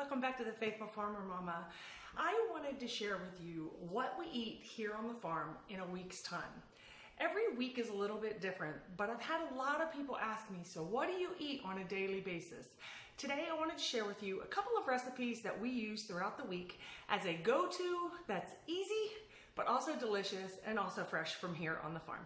Welcome back to the Faithful Farmer Mama. I wanted to share with you what we eat here on the farm in a week's time. Every week is a little bit different, but I've had a lot of people ask me, so what do you eat on a daily basis? Today I wanted to share with you a couple of recipes that we use throughout the week as a go-to that's easy, but also delicious and also fresh from here on the farm.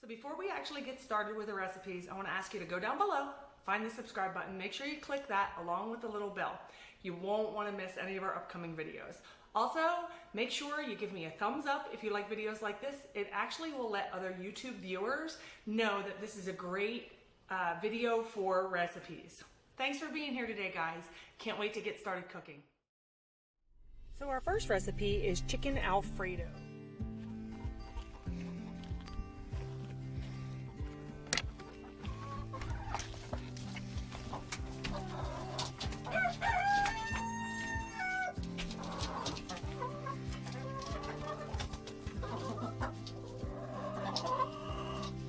Before we actually get started with the recipes, I want to ask you to go down below, find the subscribe button, make sure you click that along with the little bell. You won't want to miss any of our upcoming videos. Also, make sure you give me a thumbs up if you like videos like this. It actually will let other YouTube viewers know that this is a great video for recipes. Thanks for being here today, guys. Can't wait to get started cooking. So our first recipe is chicken Alfredo.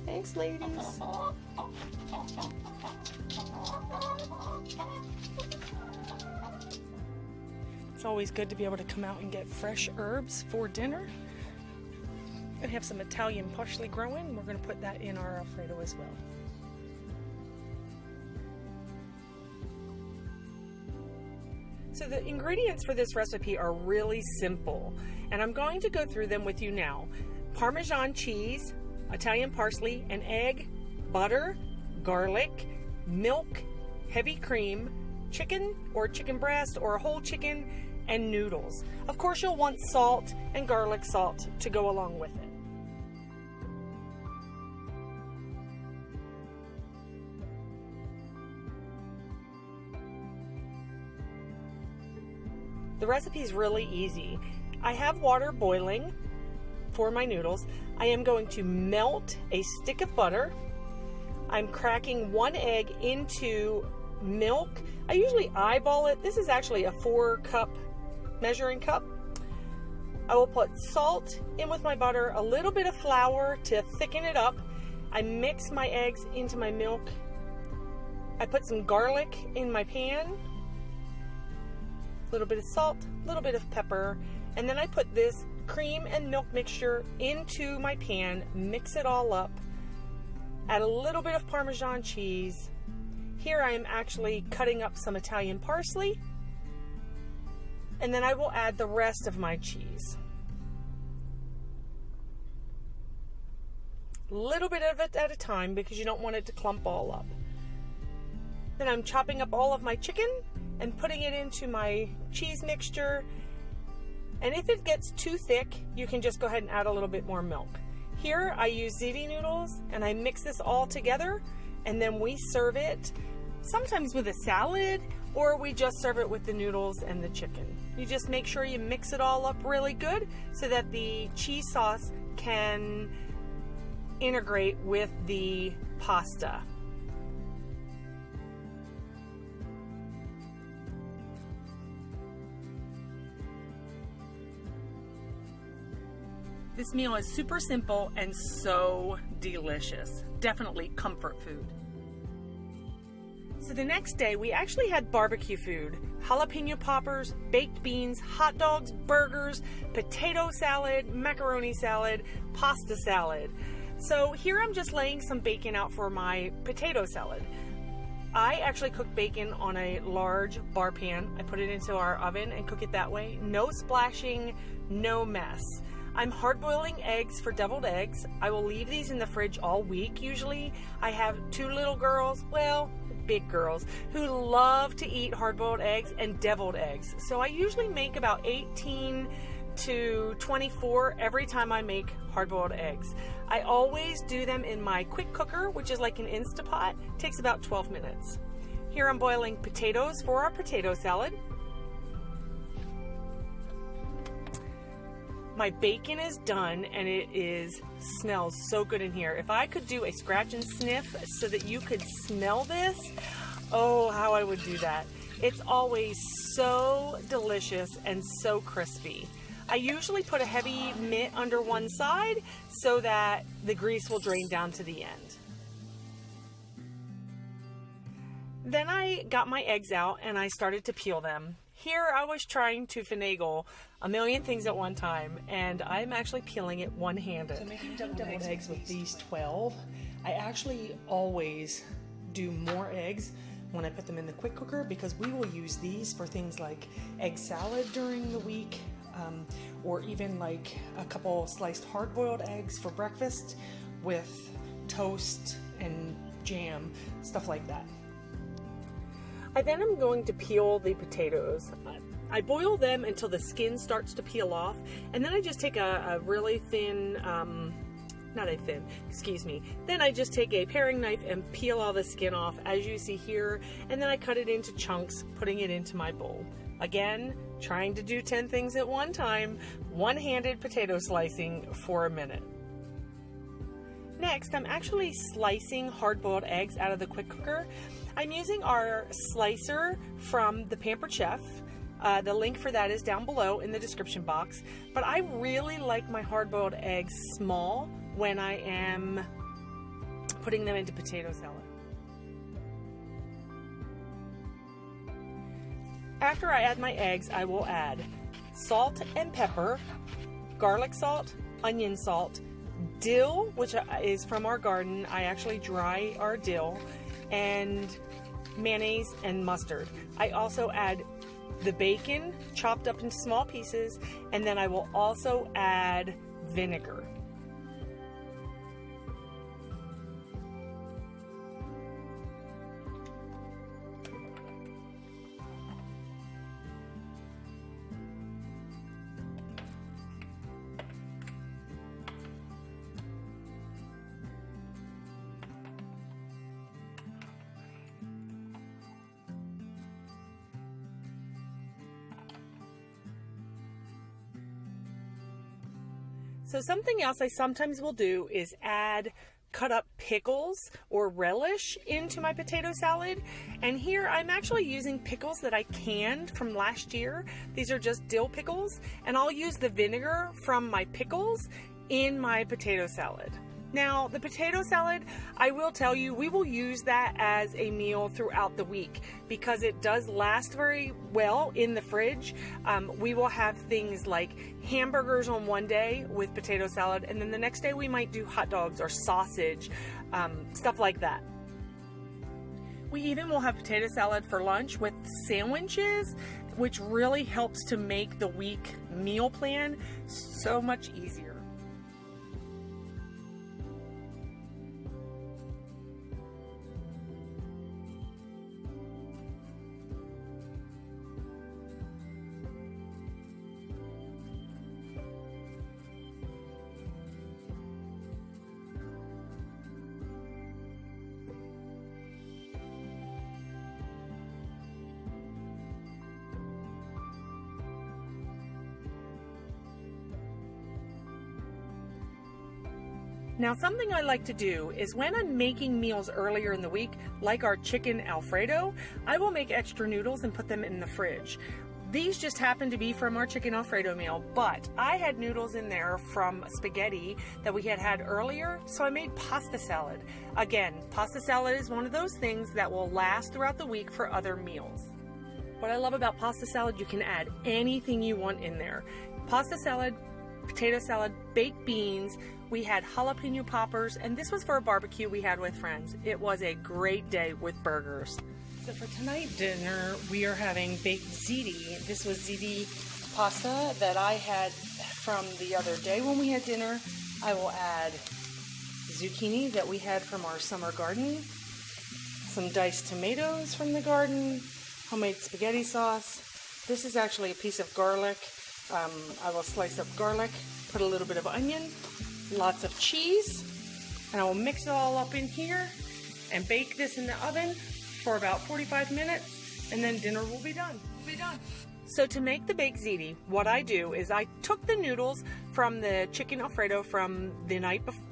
Thanks, ladies. It's always good to be able to come out and get fresh herbs for dinner. I have some Italian parsley growing. We're going to put that in our Alfredo as well. So the ingredients for this recipe are really simple, and I'm going to go through them with you now. Parmesan cheese, Italian parsley, an egg, butter, garlic, milk, heavy cream, chicken or chicken breast or a whole chicken, and noodles. Of course, you'll want salt and garlic salt to go along with it. The recipe is really easy. I have water boiling for my noodles. I am going to melt a stick of butter. I'm cracking one egg into milk. I usually eyeball it. This is actually a 4-cup measuring cup. I will put salt in with my butter, a little bit of flour to thicken it up. I mix my eggs into my milk. I put some garlic in my pan, a little bit of salt, a little bit of pepper, and then I put this cream and milk mixture into my pan, mix it all up, add a little bit of Parmesan cheese. Here I am actually cutting up some Italian parsley, and then I will add the rest of my cheese. A little bit of it at a time because you don't want it to clump all up. Then I'm chopping up all of my chicken and putting it into my cheese mixture. And if it gets too thick, you can just go ahead and add a little bit more milk. Here I use ziti noodles, and I mix this all together, and then we serve it sometimes with a salad, or we just serve it with the noodles and the chicken. You just make sure you mix it all up really good so that the cheese sauce can integrate with the pasta. This meal is super simple and so delicious. Definitely comfort food. So the next day we actually had barbecue food. Jalapeno poppers, baked beans, hot dogs, burgers, potato salad, macaroni salad, pasta salad. So here I'm just laying some bacon out for my potato salad. I actually cook bacon on a large bar pan. I put it into our oven and cook it that way. No splashing, no mess. I'm hard-boiling eggs for deviled eggs. I will leave these in the fridge all week usually. I have 2 little girls, well, big girls, who love to eat hard-boiled eggs and deviled eggs. So I usually make about 18 to 24 every time I make hard-boiled eggs. I always do them in my quick cooker, which is like an Instapot. It takes about 12 minutes. Here I'm boiling potatoes for our potato salad. My bacon is done, and it smells so good in here. If I could do a scratch and sniff so that you could smell this, oh, how I would do that. It's always so delicious and so crispy. I usually put a heavy mitt under one side so that the grease will drain down to the end. Then I got my eggs out and I started to peel them. Here I was trying to finagle a million things at one time, and I'm actually peeling it one-handed. So making deviled eggs with these 12, I actually always do more eggs when I put them in the quick cooker, because we will use these for things like egg salad during the week, or even like a couple sliced hard-boiled eggs for breakfast with toast and jam, stuff like that. I then am going to peel the potatoes. I boil them until the skin starts to peel off, and then I just take a really thin, then I just take a paring knife and peel all the skin off, as you see here, and then I cut it into chunks, putting it into my bowl. Again, trying to do 10 things at one time, one-handed potato slicing for a minute. Next, I'm actually slicing hard-boiled eggs out of the quick cooker. I'm using our slicer from the Pampered Chef. The link for that is down below in the description box. But I really like my hard-boiled eggs small when I am putting them into potato salad. After I add my eggs, I will add salt and pepper, garlic salt, onion salt, dill, which is from our garden. I actually dry our dill, and mayonnaise and mustard. I also add the bacon chopped up into small pieces, and then I will also add vinegar. So something else I sometimes will do is add cut up pickles or relish into my potato salad. And here I'm actually using pickles that I canned from last year. These are just dill pickles, and I'll use the vinegar from my pickles in my potato salad. Now, the potato salad, I will tell you, we will use that as a meal throughout the week because it does last very well in the fridge. We will have things like hamburgers on one day with potato salad, and then the next day we might do hot dogs or sausage, stuff like that. We even will have potato salad for lunch with sandwiches, which really helps to make the week meal plan so much easier. Now, something I like to do is when I'm making meals earlier in the week, like our chicken Alfredo, I will make extra noodles and put them in the fridge. These just happen to be from our chicken Alfredo meal, but I had noodles in there from spaghetti that we had earlier, so I made pasta salad. Again, pasta salad is one of those things that will last throughout the week for other meals. What I love about pasta salad, you can add anything you want in there. Pasta salad, potato salad, baked beans. We had jalapeno poppers, and this was for a barbecue we had with friends. It was a great day with burgers. So for tonight's dinner, we are having baked ziti. This was ziti pasta that I had from the other day when we had dinner. I will add zucchini that we had from our summer garden, some diced tomatoes from the garden, homemade spaghetti sauce. This is actually a piece of garlic. I will slice up garlic, put a little bit of onion, lots of cheese, and I will mix it all up in here and bake this in the oven for about 45 minutes, and then dinner will be done. So to make the baked ziti, what I do is I took the noodles from the chicken Alfredo from the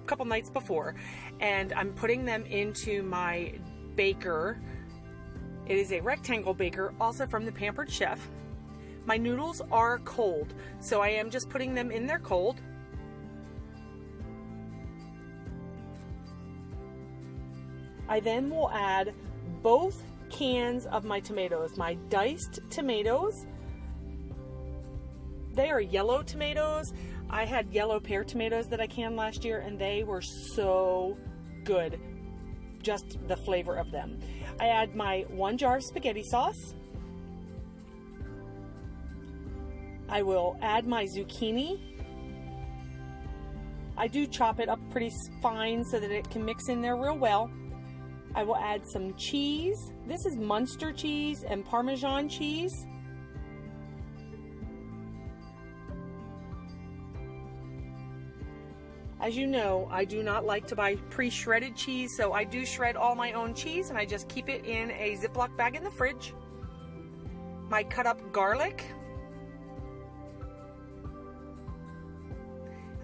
couple nights before, and I'm putting them into my baker It is a rectangle baker, also from the Pampered Chef. My noodles are cold, so I am just putting them in there cold. I then will add both cans of my tomatoes, my diced tomatoes. They are yellow tomatoes. I had yellow pear tomatoes that I canned last year, and they were so good. Just the flavor of them. I add my 1 jar of spaghetti sauce. I will add my zucchini. I do chop it up pretty fine so that it can mix in there real well. I will add some cheese. This is Munster cheese and Parmesan cheese. As you know, I do not like to buy pre-shredded cheese, so I do shred all my own cheese and I just keep it in a Ziploc bag in the fridge. My cut up garlic.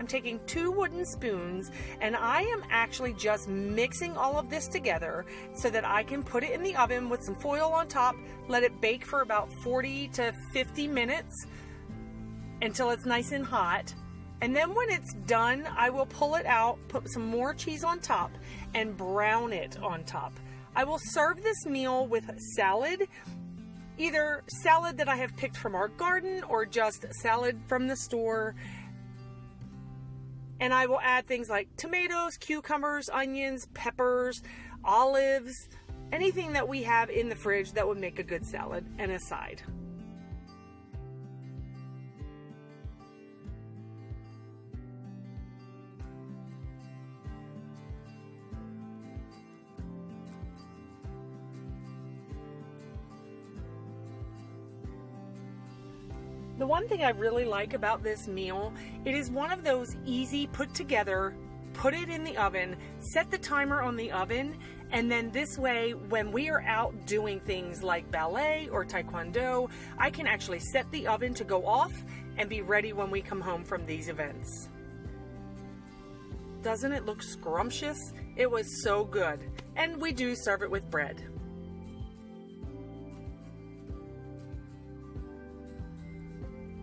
I'm taking 2 wooden spoons and I am actually just mixing all of this together so that I can put it in the oven with some foil on top, let it bake for about 40 to 50 minutes until it's nice and hot. And then when it's done, I will pull it out, put some more cheese on top, and brown it on top. I will serve this meal with salad, either salad that I have picked from our garden or just salad from the store. And I will add things like tomatoes, cucumbers, onions, peppers, olives, anything that we have in the fridge that would make a good salad and a side. The one thing I really like about this meal, it is one of those easy put together, put it in the oven, set the timer on the oven, and then this way when we are out doing things like ballet or taekwondo, I can actually set the oven to go off and be ready when we come home from these events. Doesn't it look scrumptious? It was so good. And we do serve it with bread.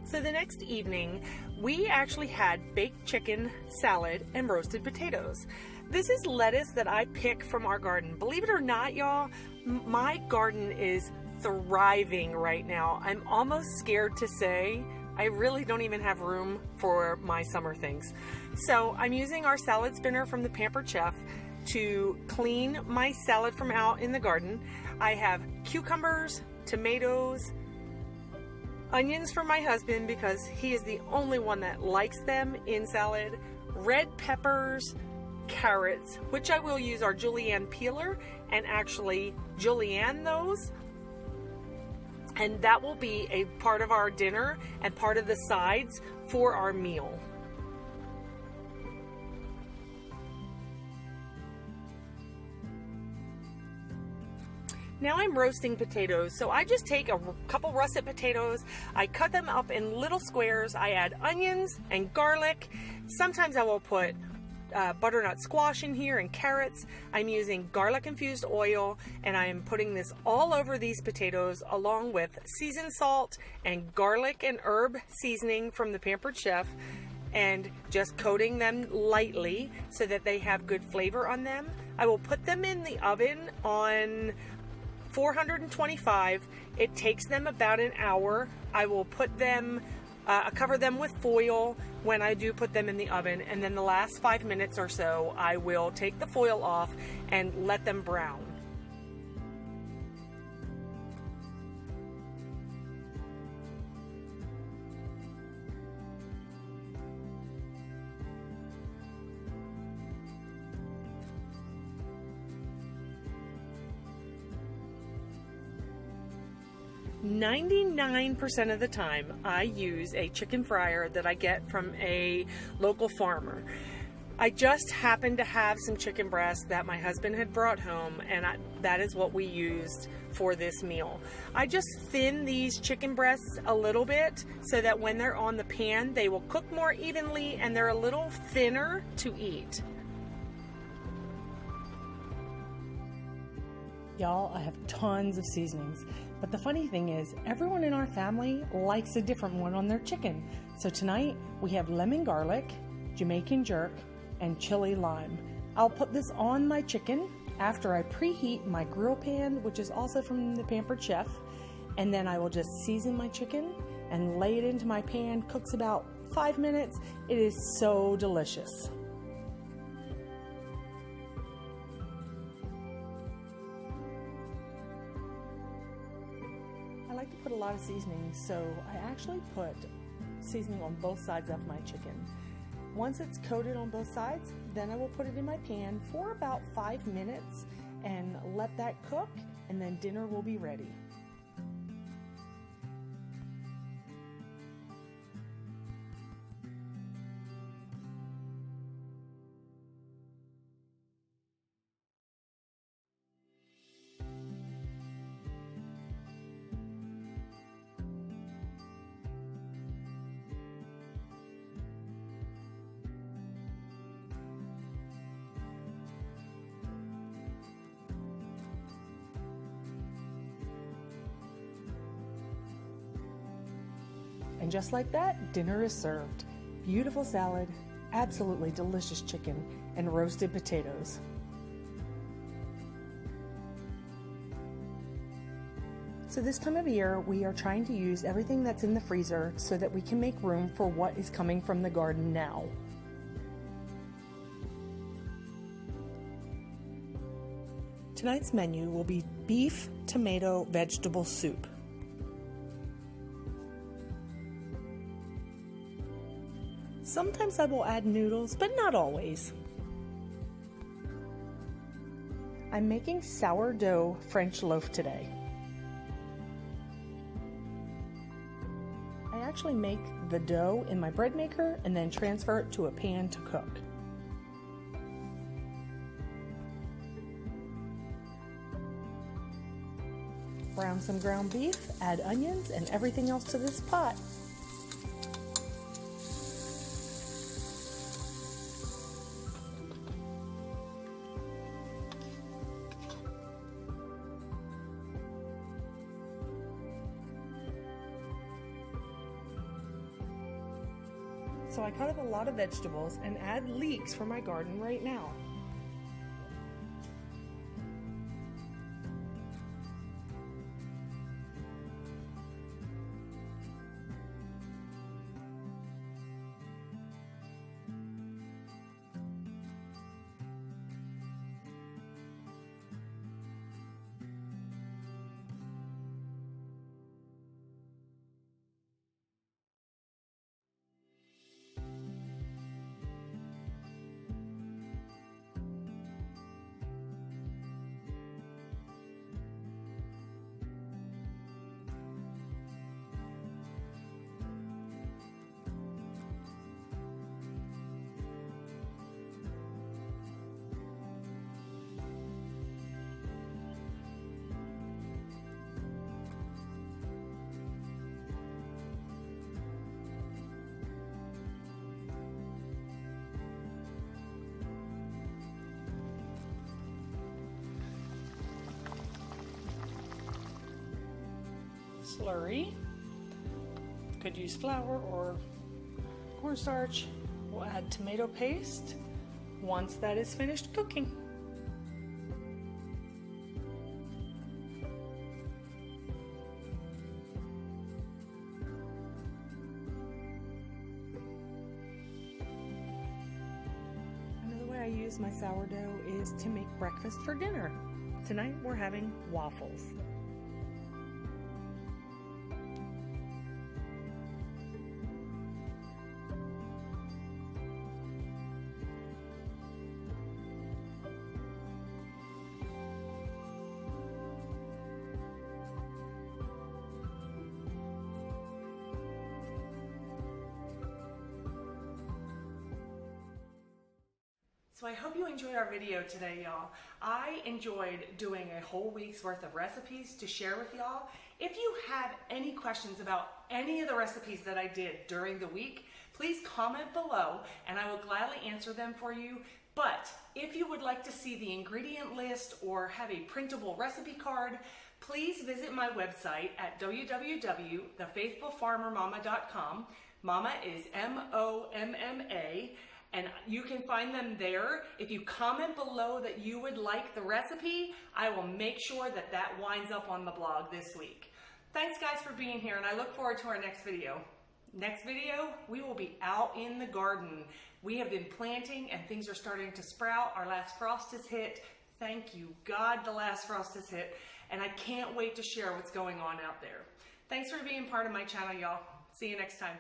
So the next evening, we actually had baked chicken, salad, and roasted potatoes. This is lettuce that I pick from our garden. Believe it or not, y'all, my garden is thriving right now. I'm almost scared to say I really don't even have room for my summer things. So I'm using our salad spinner from the Pampered Chef to clean my salad from out in the garden. I have cucumbers, tomatoes, onions for my husband because he is the only one that likes them in salad, red peppers, carrots, which I will use our julienne peeler and actually julienne those. And that will be a part of our dinner and part of the sides for our meal. Now I'm roasting potatoes, so I just take a couple russet potatoes, I cut them up in little squares, I add onions and garlic. Sometimes I will put butternut squash in here and carrots. I'm using garlic infused oil and I am putting this all over these potatoes along with seasoned salt and garlic and herb seasoning from the Pampered Chef, and just coating them lightly so that they have good flavor on them. I will put them in the oven on 425. It takes them about an hour. I will put them, cover them with foil when I do put them in the oven, and then the last 5 minutes or so I will take the foil off and let them brown. "99% of the time I use a chicken fryer that I get from a local farmer. I just happened to have some chicken breasts that my husband had brought home, and that is what we used for this meal. I just thin these chicken breasts a little bit so that when they're on the pan they will cook more evenly and they're a little thinner to eat. Y'all, I have tons of seasonings, but the funny thing is everyone in our family likes a different one on their chicken. So tonight we have lemon garlic, Jamaican jerk, and chili lime. I'll put this on my chicken after I preheat my grill pan, which is also from the Pampered Chef, and then I will just season my chicken and lay it into my pan. Cooks about 5 minutes. It is so delicious. I like to put a lot of seasoning, so I actually put seasoning on both sides of my chicken. Once it's coated on both sides, then I will put it in my pan for about 5 minutes and let that cook, and then dinner will be ready. And just like that, dinner is served. Beautiful salad, absolutely delicious chicken, and roasted potatoes. So this time of year, we are trying to use everything that's in the freezer so that we can make room for what is coming from the garden now. Tonight's menu will be beef, tomato, vegetable soup. Sometimes I will add noodles, but not always. I'm making sourdough French loaf today. I actually make the dough in my bread maker and then transfer it to a pan to cook. Brown some ground beef, add onions and everything else to this pot. So I cut up a lot of vegetables and add leeks for my garden right now. Slurry. Could use flour or cornstarch. We'll add tomato paste once that is finished cooking. Another way I use my sourdough is to make breakfast for dinner. Tonight we're having waffles. So I hope you enjoyed our video today, y'all. I enjoyed doing a whole week's worth of recipes to share with y'all. If you have any questions about any of the recipes that I did during the week, please comment below and I will gladly answer them for you. But if you would like to see the ingredient list or have a printable recipe card, please visit my website at www.thefaithfulfarmermomma.com. Mama is M-O-M-M-A, and you can find them there. If you comment below that you would like the recipe, I will make sure that that winds up on the blog this week. Thanks guys for being here, and I look forward to our next video. Next video, we will be out in the garden. We have been planting and things are starting to sprout. Our last frost has hit. Thank you, God, the last frost has hit. And I can't wait to share what's going on out there. Thanks for being part of my channel, y'all. See you next time.